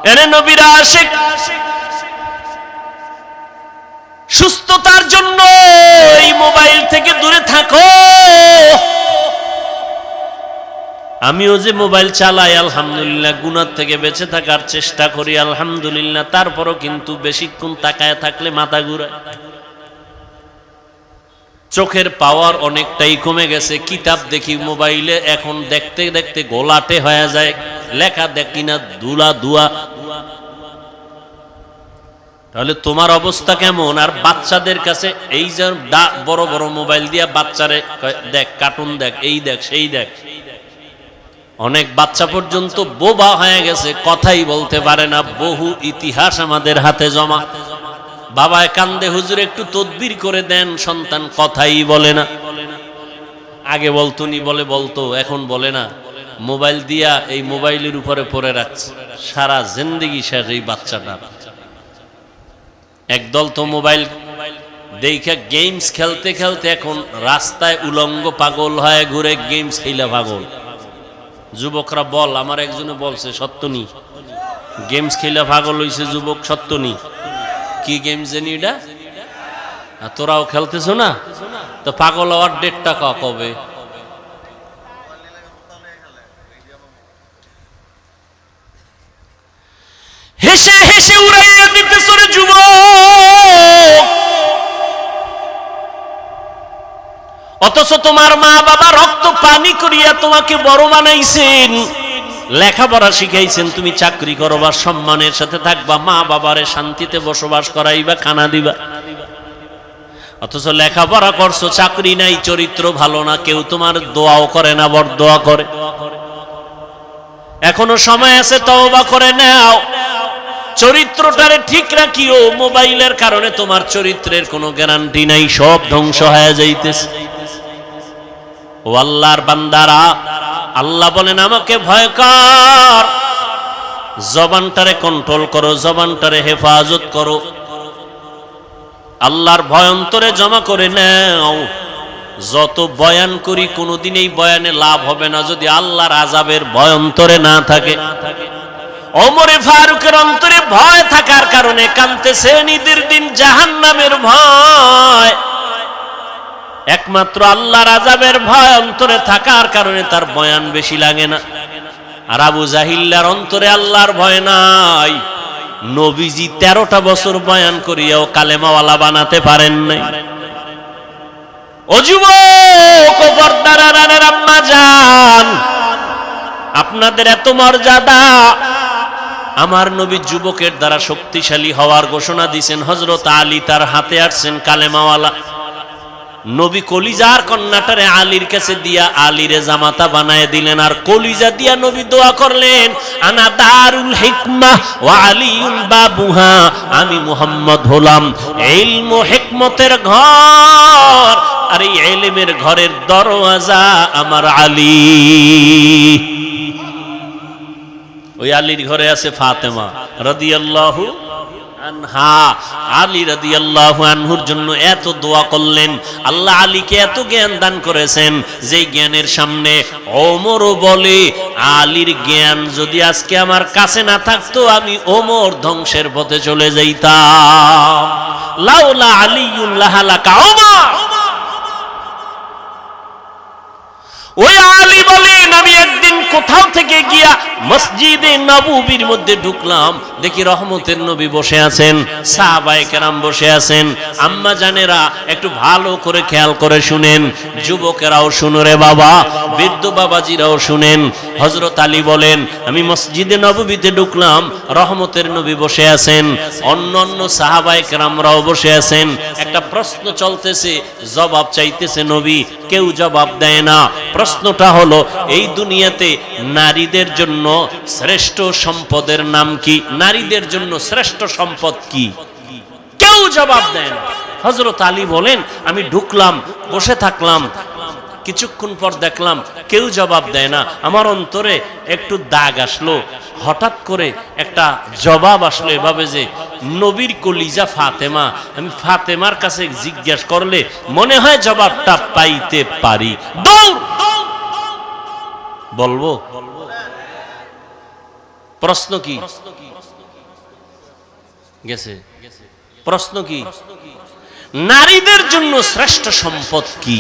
এরে নবীর আশিক, সুস্থতার জন্য এই মোবাইল থেকে দূরে থাকো। আমিও যে মোবাইল চালাই আলহামদুলিল্লাহ, গুনাহ থেকে বেঁচে থাকার চেষ্টা করি আলহামদুলিল্লাহ, তারপরও কিন্তু বেশিক্ষণ তাকায় থাকলে মাথা ঘুরায়। চোখের পাওয়ার অনেকটাই কমে গেছে। কিতাব দেখি মোবাইলে, এখন দেখতে দেখতে গোলাটে হয়ে যায়, লেখা দেখি না, দুলা দুয়া। তাহলে তোমার অবস্থা কেমন? আর বাচ্চাদের কাছে এই যে বড় বড় মোবাইল দিয়া বাচ্চারে দেখ, কার্টুন দেখ, এই দেখ, সেই দেখ। অনেক বাচ্চা পর্যন্ত বোবা হয়ে গেছে, কথাই বলতে পারে না। বহু ইতিহাস আমাদের হাতে জমা। বাবায় কান্দে, হুজুর একটু তদবির করে দেন, সন্তান কথাই বলে না। আগে বলতো নি, বলতো, এখন বলে না। মোবাইল দিয়া এই মোবাইলের উপরে পড়ে রাখছে, সারা জিন্দেগি শেষ এই বাচ্চাটা। একদল তো মোবাইল দেখে গেমস খেলতে খেলতে এখন রাস্তায় উলঙ্গ পাগল হয়ে ঘুরে, গেমস খেলা পাগল। যুবকরা বল, আমার একজনে বলছে, সত্য নি, গেমস খেলা পাগল হইছে যুবক, সত্য নি। কি গেমস জানি এটা? তোরাও খেলতেছ না তো? পাগল হওয়ার ডেটটা কবে? হেসে হেসে উড়াইয়া দিতেছ রে যুবক, অথচ তোমার মা বাবা রক্ত পানি করিয়া তোমাকে বড় বানাইছেন, লেখাপড়া শিখাইছেন, তুমি চাকরি করবা, সম্মানের সাথে থাকবা, মা বাবারে শান্তিতে বসবাস করাইবা, খানা দিবা। অথচ লেখাপড়া করছো, চাকরি নাই, চরিত্র ভালো না, কেউ তোমার দোয়াও করে না, বরদোয়া করে। এখনো সময় আছে, তওবা করে নাও, চরিত্রটারে ঠিক রাখিও। মোবাইলের কারণে তোমার চরিত্রের কোনো গ্যারান্টি নাই, সব ধ্বংস হয়ে যাইতেছে। ও আল্লাহর বান্দারা, আল্লাহ বলেন আমাকে ভয় কর, জবানটারে কন্ট্রোল করো, জবানটারে হেফাজত করো, আল্লাহর ভয় অন্তরে জমা করে নাও। যত বয়ান করি কোনোদিন এই বয়ানে লাভ হবে না যদি আল্লাহর আযাবের ভয় অন্তরে না থাকে। ওমরে ফারুকের অন্তরে ভয় থাকার কারণে কাঁদতেছেন, ঈদের দিন জাহান্নামের ভয়। একমাত্র আল্লাহর আযাবের ভয় অন্তরে থাকার কারণে তার বয়ান বেশি লাগে না। আর আবু জাহিল্লার অন্তরে আল্লাহর ভয় নাই। নবীজি 13টা বছর বয়ান করিয়াও কালেমাওয়ালা বানাতে পারেন নাই। ও যুবক, ও পর্দার আড়ালের আম্মা জান, আপনাদের এত মর্যাদা। আমার নবী যুবকের দ্বারা শক্তিশালী হওয়ার ঘোষণা দিয়েছেন। হযরত আলী তার হাতে আসছেন কালেমাওয়ালা। নবী কলিজার কন্যাটারে আলীর কাছে দিয়া আলীরে জামাতা বানায় দিলেন, আর কলিজা দিয়া নবী দোয়া করলেন, আনা দারুল হিকমা ওয়া আলিউল বাবুহা, আমি মুহাম্মদ হলাম ইলম ও হিকমতের ঘর, আর এই ইলমের ঘরের দরওয়াজা আমার আলী। ওই আলীর ঘরে আছে ফাতেমা রাদিয়াল্লাহু আনহা। আলী রাদিয়াল্লাহু আনহুর জন্য এত দোয়া করলেন। আল্লাহ আলীকে এত জ্ঞান দান করেছেন, যেই জ্ঞানের সামনে ওমরও বলে, আলীর জ্ঞান যদি আজকে আমার কাছে না থাকতো আমি ওমর ধ্বংসের পথে চলে যাইতাম। লাউলা আলিয়ুন লাহালাকা ওমর। ওই আলী বলেন, আমি একদিন কোথাও থেকে গিয়া মসজিদে নববীর মধ্যে ঢুকলাম, দেখি রহমতের নবী বসে আছেন, সাহাবায়ে কেরাম বসে আছেন। আম্মা জানেরা একটু ভালো করে খেয়াল করে শুনেন, যুবকেরাও শুনো রে বাবা, বৃদ্ধ বাবাজিরাও শুনেন। হযরত আলী বলেন, আমি মসজিদে নববীতে ঢুকলাম, রহমতের নবী বসে আছেন, অন্যান্য সাহাবায়ে কেরামরাও বসে আছেন। একটা প্রশ্ন চলতেছে, জবাব চাইতেছে নবী, কেউ জবাব দেয় না। প্রশ্নটা হলো, এই দুনিয়াতে নারীদের জন্য শ্রেষ্ঠ সম্পদের নাম কি? নারীদের জন্য শ্রেষ্ঠ সম্পদ কি? কেউ জবাব দেয় না। হযরত আলী বলেন, আমি ঢুকলাম, বসে থাকলাম, কিছুক্ষণ পর দেখলাম কেউ জবাব দেয় না। আমার অন্তরে একটু দাগ আসলো, হঠাৎ করে একটা জবাব আসলো এভাবে যে, নবীর কলিজা ফাতেমা, আমি ফাতেমার কাছে জিজ্ঞাসা করলে মনে হয় জবাবটা পাইতে পারি। দৌড় বলবো। প্রশ্ন কি? গেছে। প্রশ্ন কি? নারীদের জন্য শ্রেষ্ঠ সম্পদ কি?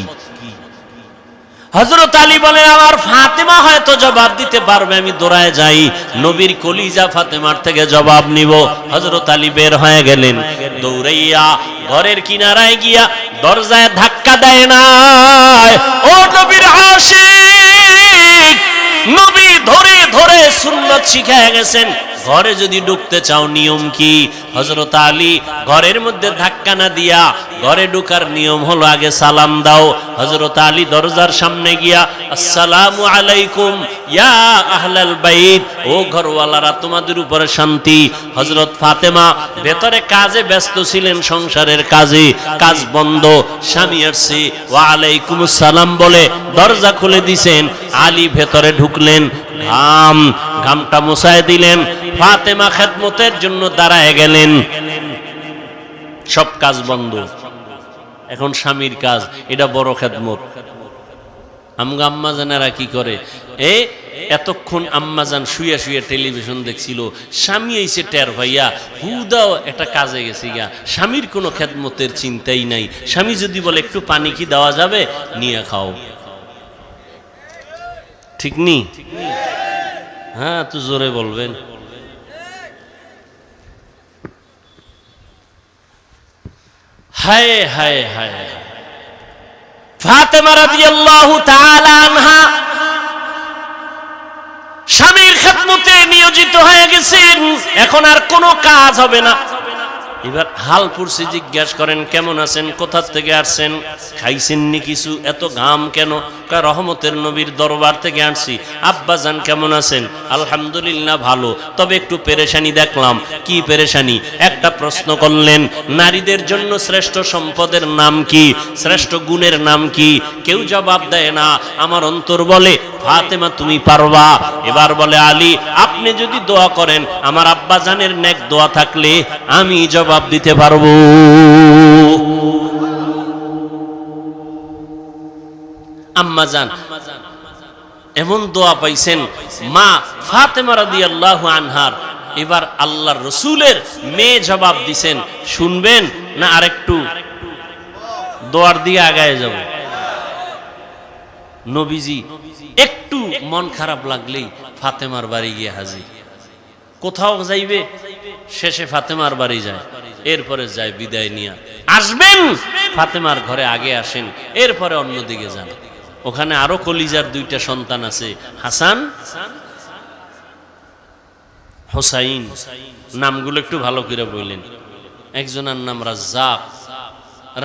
হযরত আলী বলেন, আমার ফাতেমা হয়তো জবাব দিতে পারবে, আমি দৌড়ায় যাই নবীর কলিজা ফাতেমার থেকে জবাব নিব। হযরত আলী বের হয়ে গেলেন, দৌড়াইয়া ঘরের কিনারায় গিয়া দরজায় ধাক্কা দেয় না। ও নবীর আশিক, নবী ধরে ধরে সুন্নাত শিখায় গেছেন, ঘরে যদি ঢুকতে চাও নিয়ম কি? হযরত আলী ঘরের মধ্যে ধাক্কা না দিয়া ঘরে ঢোকার নিয়ম হলো আগে সালাম দাও। হযরত আলী দরজার সামনে গিয়া আসসালামু আলাইকুম ইয়া আহলাল বাইত, ও ঘরওয়ালারা তোমাদের উপরে শান্তি। হযরত ফাতেমা ভেতরে কাজে ব্যস্ত ছিলেন, সংসারের কাজে, কাজ বন্ধ, স্বামী আসছে, ওয়া আলাইকুমুস সালাম বলে দরজা খুলে দিয়েছেন। আলী ভেতরে ঢুকলেন, ঘামটা মুছায় দিলেন, ফাতেমা খেদমতের জন্য দাঁড়ায় গেলেন। সব কাজ বন্ধ, এখন স্বামীর কাজ, এটা বড় খেদমত। আমগো আম্মাজানেরা কি করে, এতক্ষণ আম্মাজান শুয়ে শুয়ে টেলিভিশন দেখছিল, স্বামী এসে টের ভাইয়া হুদাও একটা কাজে গেছে গা, স্বামীর কোনো খেদমতের চিন্তাই নাই। স্বামী যদি বলে একটু পানি কি দেওয়া যাবে, নিয়ে খাও। ঠিক নি? হ্যাঁ, তো জোরে বলবেন। হায় হায় হায়, ফাতেমা রাদিয়াল্লাহু তাআলা আনহা স্বামীর খেদমতে নিয়োজিত হয়ে গেছেন, এখন আর কোনো কাজ হবে না। এবার হালপুরসি জিজ্ঞাসা করেন, কেমন আছেন, কোথা থেকে আসছেন, খাইছেন নি কিছু, এত ঘাম কেন? রহমতের নবীর দরবার থেকে আসছি। আব্বাজান কেমন আছেন? আলহামদুলিল্লাহ ভালো, তবে একটু পেরেশানি দেখলাম। কি পেরেশানি? একটা প্রশ্ন করলেন, নারীদের জন্য শ্রেষ্ঠ সম্পদের নাম কি, শ্রেষ্ঠ গুণের নাম কি? কেউ জবাব দেয় না। আমার অন্তর বলে ফাতেমা তুমি পারবা। এবার বলে আলী, আপনি যদি দোয়া করেন, আমার আব্বাজানের নেক দোয়া থাকলে আমি জবাব দিতে পারবো। আম্মাজান এমন দোয়া পাইছেন, মা ফাতেমা রাদিয়াল্লাহু আনহার। এবার আল্লাহর রাসূলের মেয়ে জবাব দিছেন, শুনবেন না আরেকটু দোয়ার দিয়ে আগায় যাব? নবীজি একটু মন খারাপ লাগলেই ফাতেমার বাড়ি গিয়ে হাজির। কোথাও যাইবে, শেষে ফাতেমার বাড়ি যায়, এরপরে যায় বিদায় নিয়ে। আসবেন ফাতেমার ঘরে আগে আসেন, এরপরে অন্যদিকে যান। ওখানে আরো কলিজার দুইটা সন্তান আছে, হাসান, হোসাইন। নামগুলো একটু ভালো করে বললেন। একজনের নাম রাজ্জাক।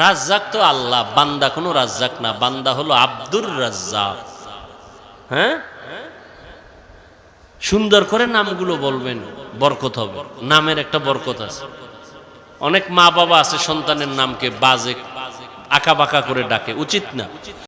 রাজ্জাক তো আল্লাহ, বান্দা কোনো রাজ্জাক না, বান্দা হলো আব্দুর রাজ্জাক। হ্যাঁ, সুন্দর করে নামগুলো বলবেন, বরকত হবে। নামের একটা বরকত আছে। অনেক মা বাবা আছে সন্তানের নামকে বাজে আঁকা বাঁকা করে ডাকে, উচিত না।